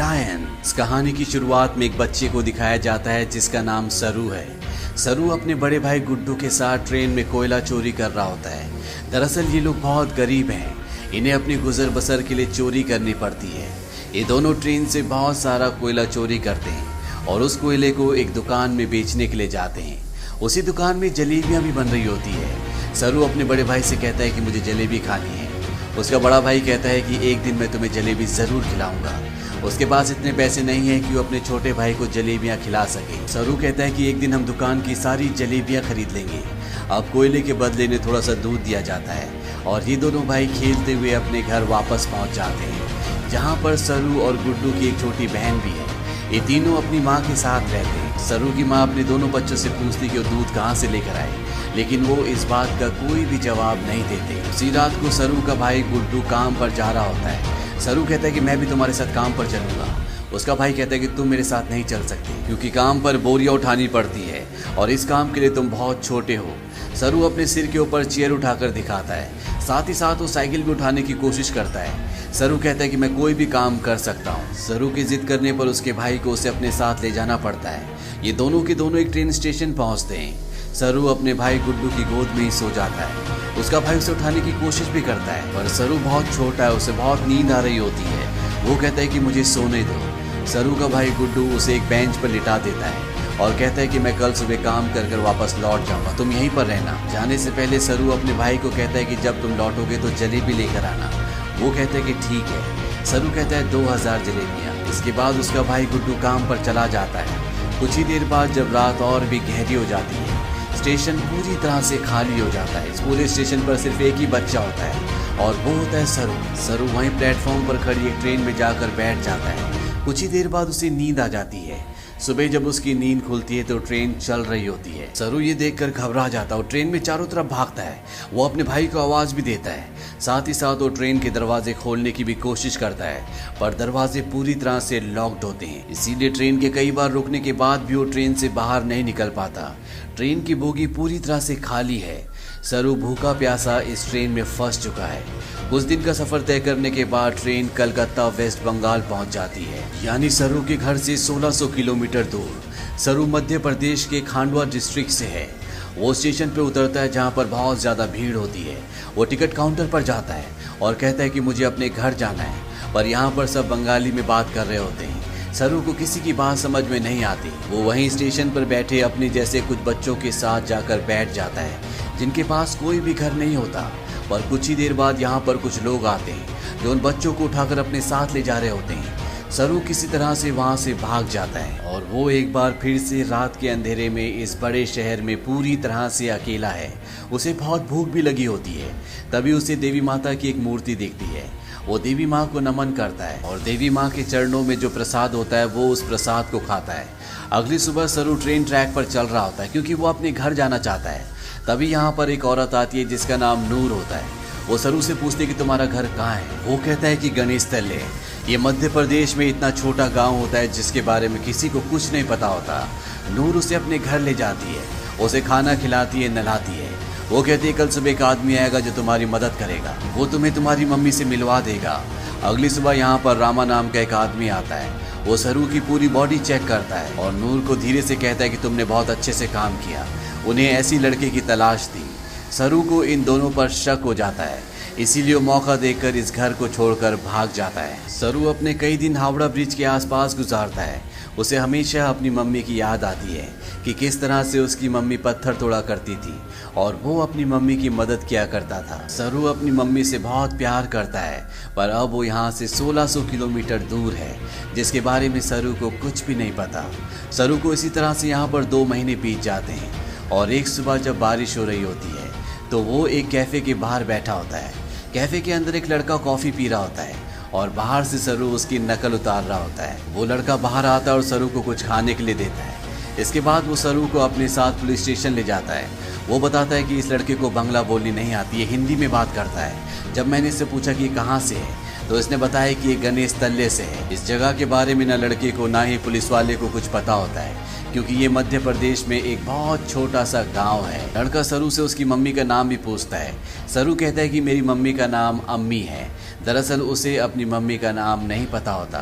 Lion. इस कहानी की शुरुआत में एक बच्चे को दिखाया जाता है जिसका नाम सरू है। सरू अपने बड़े भाई गुड्डू के साथ ट्रेन में कोयला चोरी कर रहा होता है। दरअसल ये लोग बहुत गरीब हैं, इन्हें अपनी गुजर बसर के लिए चोरी करनी पड़ती है। ये दोनों ट्रेन से बहुत सारा कोयला चोरी करते हैं और उस कोयले को एक दुकान में बेचने के लिए जाते हैं। उसी दुकान में जलेबियां भी बन रही होती है। सरू अपने बड़े भाई से कहता है कि मुझे जलेबी खानी है। उसका बड़ा भाई कहता है कि एक दिन मैं तुम्हें जलेबी ज़रूर खिलाऊंगा। उसके पास इतने पैसे नहीं है कि वो अपने छोटे भाई को जलेबियां खिला सके। सरू कहता है कि एक दिन हम दुकान की सारी जलेबियां खरीद लेंगे। अब कोयले के बदले में थोड़ा सा दूध दिया जाता है और ये दोनों भाई खेलते हुए अपने घर वापस पहुंच जाते हैं, जहां पर सरू और गुड्डू की एक छोटी बहन भी है। ये तीनों अपनी माँ के साथ रहते हैं। सरू की माँ अपने दोनों बच्चों से पूछती कि वो दूध कहाँ से लेकर आए, लेकिन वो इस बात का कोई भी जवाब नहीं देते। उसी रात को सरू का भाई गुड्डू काम पर जा रहा होता है। सरू कहता है कि मैं भी तुम्हारे साथ काम पर चलूंगा। उसका भाई कहता है कि तुम मेरे साथ नहीं चल सकते क्योंकि काम पर बोरियां उठानी पड़ती है और इस काम के लिए तुम बहुत छोटे हो। सरू अपने सिर के ऊपर चेयर उठाकर दिखाता है, साथ ही साथ वो साइकिल भी उठाने की कोशिश करता है। सरू कहता है कि मैं कोई भी काम कर सकता हूँ। सरू की जिद करने पर उसके भाई को उसे अपने साथ ले जाना पड़ता है। ये दोनों के दोनों एक ट्रेन स्टेशन पहुँचते हैं। सरू अपने भाई गुड्डू की गोद में ही सो जाता है। उसका भाई उसे उठाने की कोशिश भी करता है पर सरू बहुत छोटा है, उसे बहुत नींद आ रही होती है। वो कहता है कि मुझे सोने दो। सरू का भाई गुड्डू उसे एक बेंच पर लिटा देता है और कहता है कि मैं कल सुबह काम कर कर वापस लौट जाऊंगा, तुम यहीं पर रहना। जाने से पहले सरू अपने भाई को कहता है कि जब तुम लौटोगे तो जलेबी लेकर आना। वो कहता है कि ठीक है। सरू कहता है 2000 जलेबियाँ। इसके बाद उसका भाई गुड्डू काम पर चला जाता है। कुछ ही देर बाद जब रात और भी गहरी हो जाती है, स्टेशन पूरी तरह से खाली हो जाता है। इस पूरे स्टेशन पर सिर्फ एक ही बच्चा होता है और वो होता है सरू। सरू वहीं प्लेटफॉर्म पर खड़ी एक ट्रेन में जाकर बैठ जाता है। कुछ ही देर बाद उसे नींद आ जाती है। सुबह जब उसकी नींद खुलती है तो ट्रेन चल रही होती है। सरू ये देखकर घबरा जाता है और ट्रेन में चारों तरफ भागता है। वो अपने भाई को आवाज भी देता है। साथ ही साथ वो ट्रेन के दरवाजे खोलने की भी कोशिश करता है पर दरवाजे पूरी तरह से लॉक्ड होते हैं। इसीलिए ट्रेन के कई बार रुकने के बाद भी वो ट्रेन से बाहर नहीं निकल पाता। ट्रेन की बोगी पूरी तरह से खाली है। सरू भूखा प्यासा इस ट्रेन में फंस चुका है। कुछ दिन का सफर तय करने के बाद ट्रेन कलकत्ता वेस्ट बंगाल पहुंच जाती है, यानी सरू के घर से 1600 किलोमीटर दूर। सरू मध्य प्रदेश के खांडवा डिस्ट्रिक्ट से है। वो स्टेशन पे उतरता है जहां पर बहुत ज़्यादा भीड़ होती है। वो टिकट काउंटर पर जाता है और कहता है कि मुझे अपने घर जाना है, पर यहाँ पर सब बंगाली में बात कर रहे होते हैं। सरू को किसी की बात समझ में नहीं आती। वो वहीं स्टेशन पर बैठे अपने जैसे कुछ बच्चों के साथ जाकर बैठ जाता है जिनके पास कोई भी घर नहीं होता। पर कुछ ही देर बाद यहाँ पर कुछ लोग आते हैं जो उन बच्चों को उठाकर अपने साथ ले जा रहे होते हैं। सरू किसी तरह से वहाँ से भाग जाता है और वो एक बार फिर से रात के अंधेरे में इस बड़े शहर में पूरी तरह से अकेला है। उसे बहुत भूख भी लगी होती है। तभी उसे देवी माता की एक मूर्ति दिखती है। वो देवी माँ को नमन करता है और देवी माँ के चरणों में जो प्रसाद होता है वो उस प्रसाद को खाता है। अगली सुबह सरू ट्रेन ट्रैक पर चल रहा होता है क्योंकि वो अपने घर जाना चाहता है। तभी यहाँ पर एक औरत आती है जिसका नाम नूर होता है। वो सरू से पूछती है कि तुम्हारा घर कहाँ है। वो कहता है कि गणेश तल्ले। ये मध्य प्रदेश में इतना छोटा गांव होता है जिसके बारे में किसी को कुछ नहीं पता होता। नूर उसे अपने घर ले जाती है, उसे खाना खिलाती है, नहलाती है। वो कहती है कल सुबह एक आदमी आएगा जो तुम्हारी मदद करेगा, वो तुम्हें तुम्हारी मम्मी से मिलवा देगा। अगली सुबह यहाँ पर रामा नाम का एक आदमी आता है। वो सरू की पूरी बॉडी चेक करता है और नूर को धीरे से कहता है कि तुमने बहुत अच्छे से काम किया। उन्हें ऐसी लड़के की तलाश थी। सरू को इन दोनों पर शक हो जाता है, इसीलिए वो मौका देकर इस घर को छोड़कर भाग जाता है। सरू अपने कई दिन हावड़ा ब्रिज के आसपास गुजारता है। उसे हमेशा अपनी मम्मी की याद आती है कि किस तरह से उसकी मम्मी पत्थर तोड़ा करती थी और वो अपनी मम्मी की मदद किया करता था। सरू अपनी मम्मी से बहुत प्यार करता है पर अब वो यहाँ से 1600 किलोमीटर दूर है जिसके बारे में सरू को कुछ भी नहीं पता। सरू को इसी तरह से यहाँ पर 2 महीने बीत जाते हैं और एक सुबह जब बारिश हो रही होती है तो वो एक कैफ़े के बाहर बैठा होता है। कैफ़े के अंदर एक लड़का कॉफ़ी पी रहा होता है और बाहर से सरू उसकी नकल उतार रहा होता है। वो लड़का बाहर आता है और सरू को कुछ खाने के लिए देता है। इसके बाद वो सरू को अपने साथ पुलिस स्टेशन ले जाता है। वो बताता है कि इस लड़के को बांग्ला बोलनी नहीं आती है, हिंदी में बात करता है। जब मैंने इससे पूछा कि कहाँ से है तो इसने बताया कि ये गणेश तल्ले से है। इस जगह के बारे में ना लड़के को ना ही पुलिस वाले को कुछ पता होता है क्योंकि ये मध्य प्रदेश में एक बहुत छोटा सा गांव है। लड़का सरू से उसकी मम्मी का नाम भी पूछता है। सरू कहता है कि मेरी मम्मी का नाम अम्मी है। दरअसल उसे अपनी मम्मी का नाम नहीं पता होता।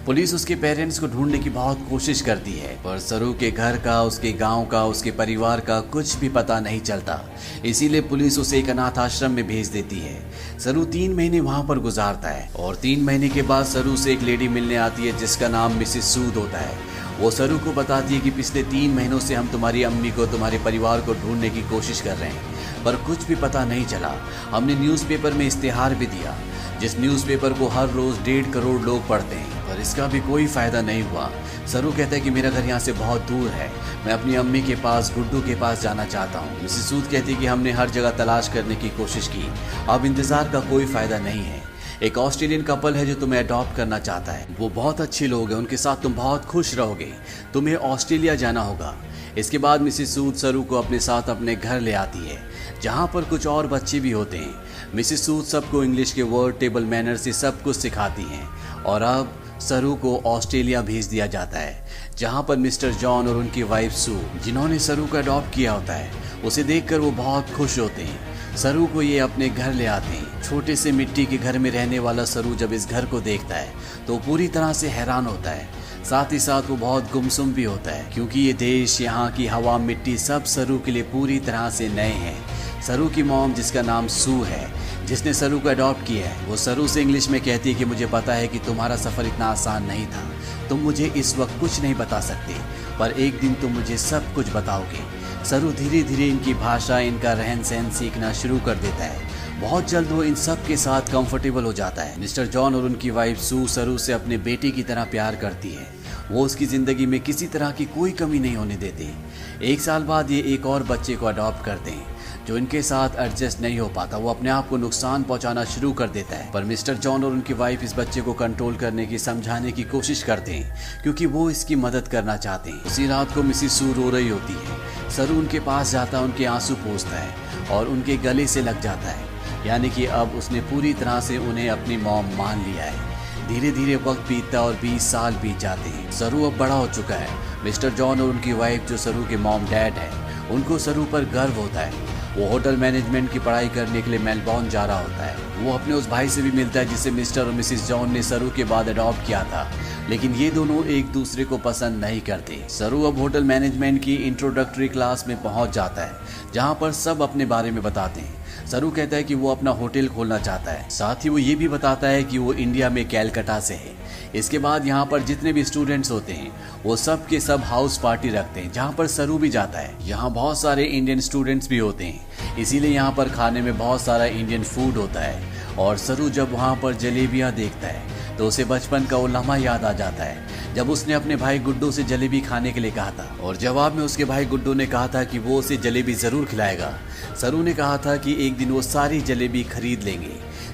पुलिस उसके पेरेंट्स को ढूंढने की बहुत कोशिश करती है, पर सरू के घर का, उसके गांव का, उसके परिवार का कुछ भी पता नहीं चलता। इसीलिए पुलिस उसे एक अनाथ आश्रम में भेज देती है। सरू 3 महीने वहां पर गुजारता है और 3 महीने के बाद सरू से एक लेडी मिलने आती है जिसका नाम मिसेस सूद होता है। वो सरू को बताती है कि पिछले 3 महीनों से हम तुम्हारी अम्मी को, तुम्हारे परिवार को ढूंढने की कोशिश कर रहे हैं, पर कुछ भी पता नहीं चला। हमने न्यूज़पेपर में इश्तेहार भी दिया, जिस न्यूज़पेपर को हर रोज 1.5 करोड़ लोग पढ़ते हैं, पर इसका भी कोई फायदा नहीं हुआ। सरू कहता है कि मेरा घर यहाँ से बहुत दूर है, मैं अपनी अम्मी के पास, गुड्डू के पास जाना चाहता हूँ। मिसेस सूद कहती है कि हमने हर जगह तलाश करने की कोशिश की, अब इंतजार का कोई फायदा नहीं है। एक ऑस्ट्रेलियन कपल है जो तुम्हें अडॉप्ट करना चाहता है। वो बहुत अच्छे लोग हैं, उनके साथ तुम बहुत खुश रहोगे। तुम्हें ऑस्ट्रेलिया जाना होगा। इसके बाद मिसेस सूद सरू को अपने साथ अपने घर ले आती है, जहाँ पर कुछ और बच्चे भी होते हैं। मिसेस सूद सबको इंग्लिश के वर्ड, टेबल मैनर से सब कुछ सिखाती हैं और अब सरू को ऑस्ट्रेलिया भेज दिया जाता है, जहाँ पर मिस्टर जॉन और उनकी वाइफ सू, जिन्होंने सरू को अडॉप्ट किया होता है, उसे देखकर वो बहुत खुश होते हैं। सरू को ये अपने घर ले आते हैं। छोटे से मिट्टी के घर में रहने वाला सरू जब इस घर को देखता है तो पूरी तरह से हैरान होता है। साथ ही साथ वो बहुत गुमसुम भी होता है, क्योंकि ये देश, यहाँ की हवा, मिट्टी सब सरू के लिए पूरी तरह से नए हैं। सरू की मॉम, जिसका नाम सू है, जिसने सरू को अडॉप्ट किया है, वो सरू से इंग्लिश में कहती है कि मुझे पता है कि तुम्हारा सफ़र इतना आसान नहीं था, तुम मुझे इस वक्त कुछ नहीं बता सकते, पर एक दिन तुम मुझे सब कुछ बताओगे। सरू धीरे धीरे इनकी भाषा, इनका रहन सहन सीखना शुरू कर देता है। बहुत जल्द वो इन सब के साथ कंफर्टेबल हो जाता है। मिस्टर जॉन और उनकी वाइफ सू सरू से अपने बेटे की तरह प्यार करती है। वो उसकी ज़िंदगी में किसी तरह की कोई कमी नहीं होने देते। 1 साल बाद ये एक और बच्चे को अडॉप्ट करते हैं, जो इनके साथ एडजस्ट नहीं हो पाता। वो अपने आप को नुकसान पहुंचाना शुरू कर देता है, पर मिस्टर जॉन और उनकी वाइफ इस बच्चे को कंट्रोल करने की, समझाने की कोशिश करते हैं, क्योंकि वो इसकी मदद करना चाहते हैं। उसी रात को मिसेस सू रो रही होती है। सरू उनके पास जाता है, उनके आंसू पोंछता है और उनके गले से लग जाता है, यानी कि अब उसने पूरी तरह से उन्हें अपनी मॉम मान लिया है। धीरे धीरे वक्त बीतता और 20 साल बीत जाते हैं। सरू अब बड़ा हो चुका है। मिस्टर जॉन और उनकी वाइफ, जो सरू के मॉम डैड है, उनको सरू पर गर्व होता है। वो होटल मैनेजमेंट की पढ़ाई करने के लिए मेलबॉर्न जा रहा होता है। वो अपने उस भाई से भी मिलता है जिसे मिस्टर और मिसेस जॉन ने सरू के बाद अडॉप्ट किया था, लेकिन ये दोनों एक दूसरे को पसंद नहीं करते। सरू अब होटल मैनेजमेंट की इंट्रोडक्टरी क्लास में पहुंच जाता है, जहां पर सब अपने बारे में बताते हैं। सरू कहता है कि वो अपना होटल खोलना चाहता है। साथ ही वो ये भी बताता है कि वो इंडिया में कैलकाटा से है। इसके बाद यहाँ पर जितने भी स्टूडेंट्स होते हैं वो सब के सब हाउस पार्टी रखते हैं, जहाँ पर सरू भी जाता है। यहाँ बहुत सारे इंडियन स्टूडेंट्स भी होते हैं, इसीलिए यहाँ पर खाने में बहुत सारा इंडियन फूड होता है। और सरू जब वहाँ पर जलेबियाँ देखता है तो उसे बचपन का वो लम्हा याद आ जाता है, जब उसने अपने भाई गुड्डू से जलेबी खाने के लिए कहा था और जवाब में उसके भाई गुड्डू ने कहा था कि वो उसे जलेबी ज़रूर खिलाएगा। सरू ने कहा था कि एक दिन वो सारी जलेबी खरीद लेंगे।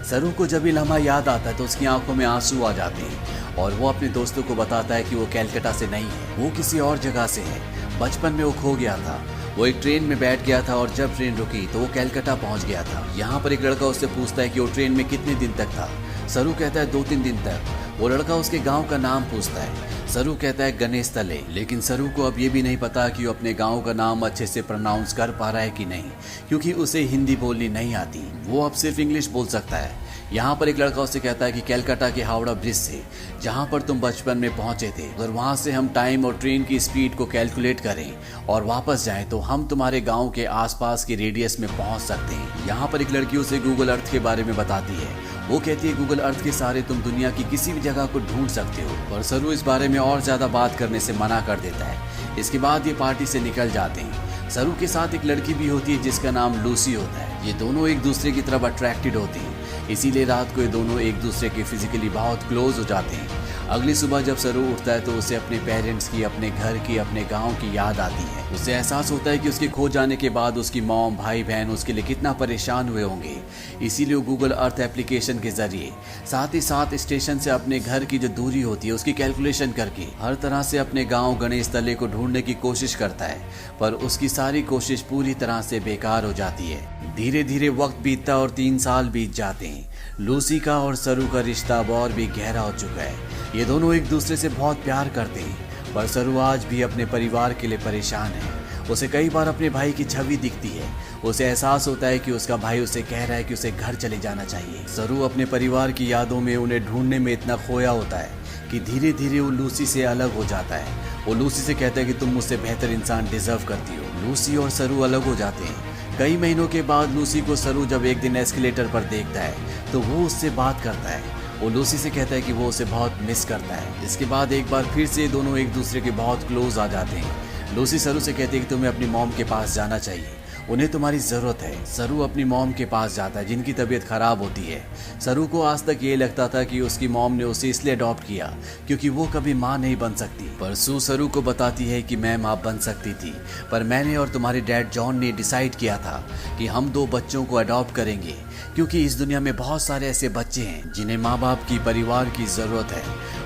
सरू को जब ये लम्हा याद आता है तो उसकी आंखों में आंसू आ जाते हैं और वो अपने दोस्तों को बताता है कि वो कैलकाटा से नहीं है, वो किसी और जगह से है। बचपन में वो खो गया था। वो एक ट्रेन में बैठ गया था और जब ट्रेन रुकी तो वो कैलकाटा पहुंच गया था। यहाँ पर एक लड़का उससे पूछता है कि वो ट्रेन में कितने दिन तक था। सरू कहता है 2-3 दिन तक। वो लड़का उसके गांव का नाम पूछता है। सरू कहता है गणेश तले, लेकिन सरू को अब ये भी नहीं पता कि वो अपने गांव का नाम अच्छे से प्रोनाउंस कर पा रहा है कि नहीं, क्योंकि उसे हिंदी बोलनी नहीं आती। वो अब सिर्फ इंग्लिश बोल सकता है। यहाँ पर एक लड़का उससे कहता है कि कैलकाटा के हावड़ा ब्रिज से, जहाँ पर तुम बचपन में पहुँचे थे, अगर वहाँ से हम टाइम और ट्रेन की स्पीड को कैलकुलेट करें और वापस जाएं तो हम तुम्हारे गांव के आसपास के रेडियस में पहुँच सकते हैं। यहाँ पर एक लड़की उसे गूगल अर्थ के बारे में बताती है। वो कहती है गूगल अर्थ के सहारे तुम दुनिया की किसी भी जगह को ढूंढ सकते हो, पर सरू इस बारे में और ज्यादा बात करने से मना कर देता है। इसके बाद ये पार्टी से निकल जाते हैं। सरू के साथ एक लड़की भी होती है जिसका नाम लूसी होता है। ये दोनों एक दूसरे की तरफ अट्रैक्टेड होते हैं, इसीलिए रात को ये दोनों एक दूसरे के फिजिकली बहुत क्लोज हो जाते हैं। अगली सुबह जब सरू उठता है तो उसे अपने पेरेंट्स की, अपने घर की, अपने गांव की याद आती है। उसे एहसास होता है कि उसके खो जाने के बाद उसकी मॉम, भाई बहन उसके लिए कितना परेशान हुए होंगे। इसीलिए वो गूगल अर्थ एप्लीकेशन के जरिए, साथ ही साथ स्टेशन से अपने घर की जो दूरी होती है उसकी कैलकुलेशन करके हर तरह से अपने गाँव गणेश तले को ढूंढने की कोशिश करता है, पर उसकी सारी कोशिश पूरी तरह से बेकार हो जाती है। धीरे धीरे वक्त बीतता और 3 साल बीत जाते हैं। लूसी का और सरू का रिश्ता अब और भी गहरा हो चुका है। ये दोनों एक दूसरे से बहुत प्यार करते हैं। पर सरू आज भी अपने परिवार के लिए परेशान है। उसे कई बार अपने भाई की छवि दिखती है। उसे एहसास होता है कि उसका भाई उसे कह रहा है कि उसे घर चले जाना चाहिए। सरू अपने परिवार की यादों में उन्हें ढूंढने में इतना खोया होता है कि धीरे धीरे वो लूसी से अलग हो जाता है। वो लूसी से कहता है कि तुम मुझसे बेहतर इंसान डिजर्व करती हो। लूसी और सरू अलग हो जाते हैं। कई महीनों के बाद लूसी को सरू जब एक दिन एस्केलेटर पर देखता है तो वो उससे बात करता है। वो लूसी से कहता है कि वो उसे बहुत मिस करता है। इसके बाद एक बार फिर से दोनों एक दूसरे के बहुत क्लोज आ जाते हैं। लूसी सरू से कहती है कि तुम्हें अपनी मॉम के पास जाना चाहिए, उन्हें तुम्हारी ज़रूरत है। सरू अपनी मॉम के पास जाता है जिनकी तबीयत खराब होती है। सरू को आज तक ये लगता था कि उसकी मॉम ने उसे इसलिए अडॉप्ट किया क्योंकि वो कभी माँ नहीं बन सकती, पर सू सरू को बताती है कि मैं माँ बन सकती थी, पर मैंने और तुम्हारे डैड जॉन ने डिसाइड किया था कि हम 2 बच्चों को अडॉप्ट करेंगे क्योंकि इस दुनिया में बहुत सारे ऐसे बच्चे हैं जिन्हें माँ बाप की, परिवार की ज़रूरत है।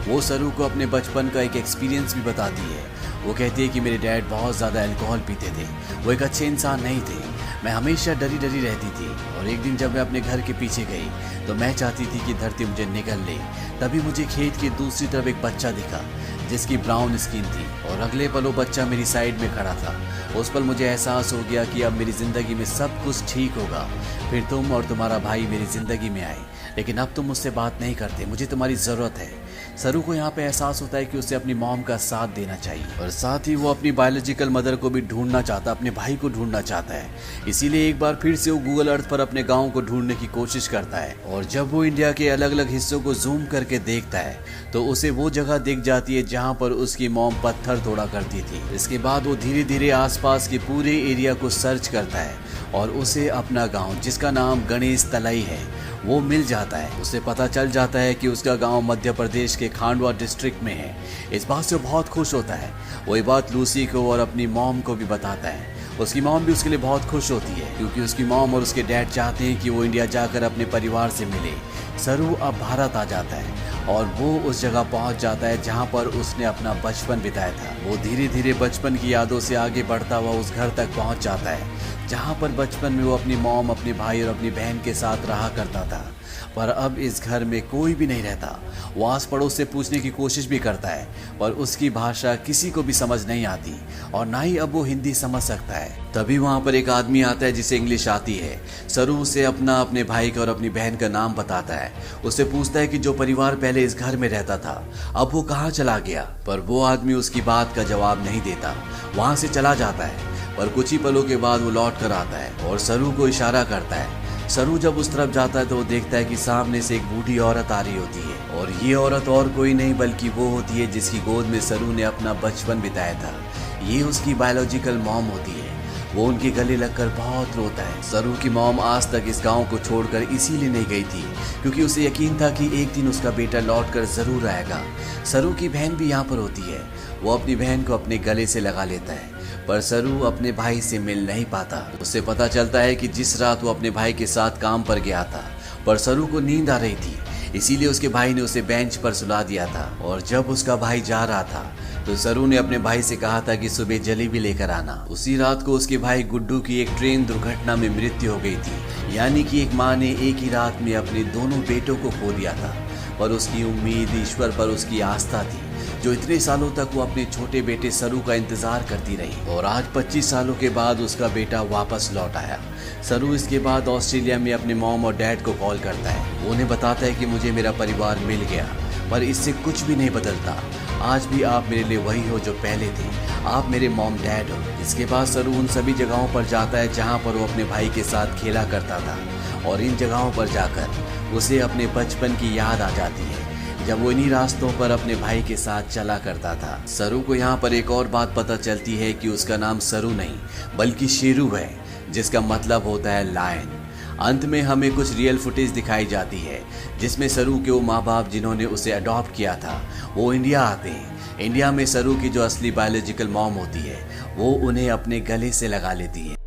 वो सरू को अपने बचपन का एक एक्सपीरियंस भी बताती है। वो कहती है कि मेरे डैड बहुत ज़्यादा अल्कोहल पीते थे, वो एक अच्छे इंसान नहीं थे, मैं हमेशा डरी डरी रहती थी। और एक दिन जब मैं अपने घर के पीछे गई तो मैं चाहती थी कि धरती मुझे निगल ले। तभी मुझे खेत की दूसरी तरफ एक बच्चा दिखा जिसकी ब्राउन स्किन थी और अगले पल वो बच्चा मेरी साइड में खड़ा था। उस पल मुझे एहसास हो गया कि अब मेरी ज़िंदगी में सब कुछ ठीक होगा। फिर तुम और तुम्हारा भाई मेरी ज़िंदगी में आए, लेकिन अब तुम मुझसे बात नहीं करते, मुझे तुम्हारी ज़रूरत है। सरू को यहाँ पे एहसास होता है कि उसे अपनी मॉम का साथ देना चाहिए और साथ ही वो अपनी बायोलॉजिकल मदर को भी ढूंढना चाहता, अपने भाई को ढूंढना चाहता है। इसीलिए एक बार फिर से वो गूगल अर्थ पर अपने गाँव को ढूंढने की कोशिश करता है। और जब वो इंडिया के अलग अलग हिस्सों को जूम करके देखता है तो उसे वो जगह दिख जाती है जहाँ पर उसकी मॉम पत्थर तोड़ा करती थी। इसके बाद वो धीरे धीरे आसपास के पूरे एरिया को सर्च करता है और उसे अपना गांव, जिसका नाम गणेश तलाई है, वो मिल जाता है। उसे पता चल जाता है कि उसका गांव मध्य प्रदेश के खांडवा डिस्ट्रिक्ट में है। इस बात से बहुत खुश होता है। वो ये बात लूसी को और अपनी मॉम को भी बताता है। उसकी मॉम भी उसके लिए बहुत खुश होती है क्योंकि उसकी मॉम और उसके डैड चाहते हैं कि वो इंडिया जाकर अपने परिवार से मिले। सरू अब भारत आ जाता है और वो उस जगह पहुंच जाता है जहां पर उसने अपना बचपन बिताया था। वो धीरे धीरे बचपन की यादों से आगे बढ़ता हुआ उस घर तक पहुंच जाता है जहां पर बचपन में वो अपनी मॉम, अपने भाई और अपनी बहन के साथ रहा करता था। पर अब इस घर में कोई भी नहीं रहता। वो आस पड़ोस से पूछने की कोशिश भी करता है पर उसकी भाषा किसी को भी समझ नहीं आती और ना ही अब वो हिंदी समझ सकता है। तभी वहाँ पर एक आदमी आता है जिसे इंग्लिश आती है। सरू उसे अपने भाई का और अपनी बहन का नाम बताता है। उससे पूछता है कि जो परिवार पहले इस घर में रहता था अब वो कहाँ चला गया, पर वो आदमी उसकी बात का जवाब नहीं देता, वहाँ से चला जाता है। पर कुछ ही पलों के बाद वो लौट कर आता है और सरू को इशारा करता है। सरू जब उस तरफ जाता है तो वो देखता है कि सामने से एक बूढ़ी औरत आ रही होती है और ये औरत और कोई नहीं बल्कि वो होती है जिसकी गोद में सरू ने अपना बचपन बिताया था। ये उसकी बायोलॉजिकल मॉम होती है। वो उनके गले लगकर बहुत रोता है। सरू की मॉम आज तक इस गांव को छोड़कर इसीलिए नहीं गई थी क्योंकि उसे यकीन था कि एक दिन उसका बेटा लौटकर जरूर आएगा। सरू की बहन भी यहाँ पर होती है। वो अपनी बहन को अपने गले से लगा लेता है पर सरू अपने भाई से मिल नहीं पाता। उससे पता चलता है कि जिस रात वो अपने भाई के साथ काम पर गया था पर सरू को नींद आ रही थी, इसीलिए उसके भाई ने उसे बेंच पर सुला दिया था। और जब उसका भाई जा रहा था तो सरू ने अपने भाई से कहा था कि सुबह जलेबी लेकर आना। उसी रात को उसके भाई गुड्डू की एक ट्रेन दुर्घटना में मृत्यु हो गई थी। यानी कि एक माँ ने एक ही रात में अपने दोनों बेटों को खो दिया था। पर उसकी उम्मीद, ईश्वर पर उसकी आस्था थी जो इतने सालों तक वो अपने छोटे बेटे सरू का इंतजार करती रही। और आज 25 सालों के बाद उसका बेटा वापस लौट आया। सरू इसके बाद ऑस्ट्रेलिया में अपने मॉम और डैड को कॉल करता है। वो उन्हें बताता है कि मुझे मेरा परिवार मिल गया, पर इससे कुछ भी नहीं बदलता। आज भी आप मेरे लिए वही हो जो पहले थे, आप मेरे मॉम डैड हो। इसके बाद सरू उन सभी जगहों पर जाता है जहाँ पर वो अपने भाई के साथ खेला करता था और इन जगहों पर जाकर उसे अपने बचपन की याद आ जाती है जब वो इन्हीं रास्तों पर अपने भाई के साथ चला करता था। सरू को यहाँ पर एक और बात पता चलती है कि उसका नाम सरू नहीं बल्कि शेरू है, जिसका मतलब होता है लायन। अंत में हमें कुछ रियल फुटेज दिखाई जाती है जिसमें सरू के वो माँ बाप जिन्होंने उसे अडॉप्ट किया था वो इंडिया आते हैं। इंडिया में सरू की जो असली बायोलॉजिकल मॉम होती है वो उन्हें अपने गले से लगा लेती है।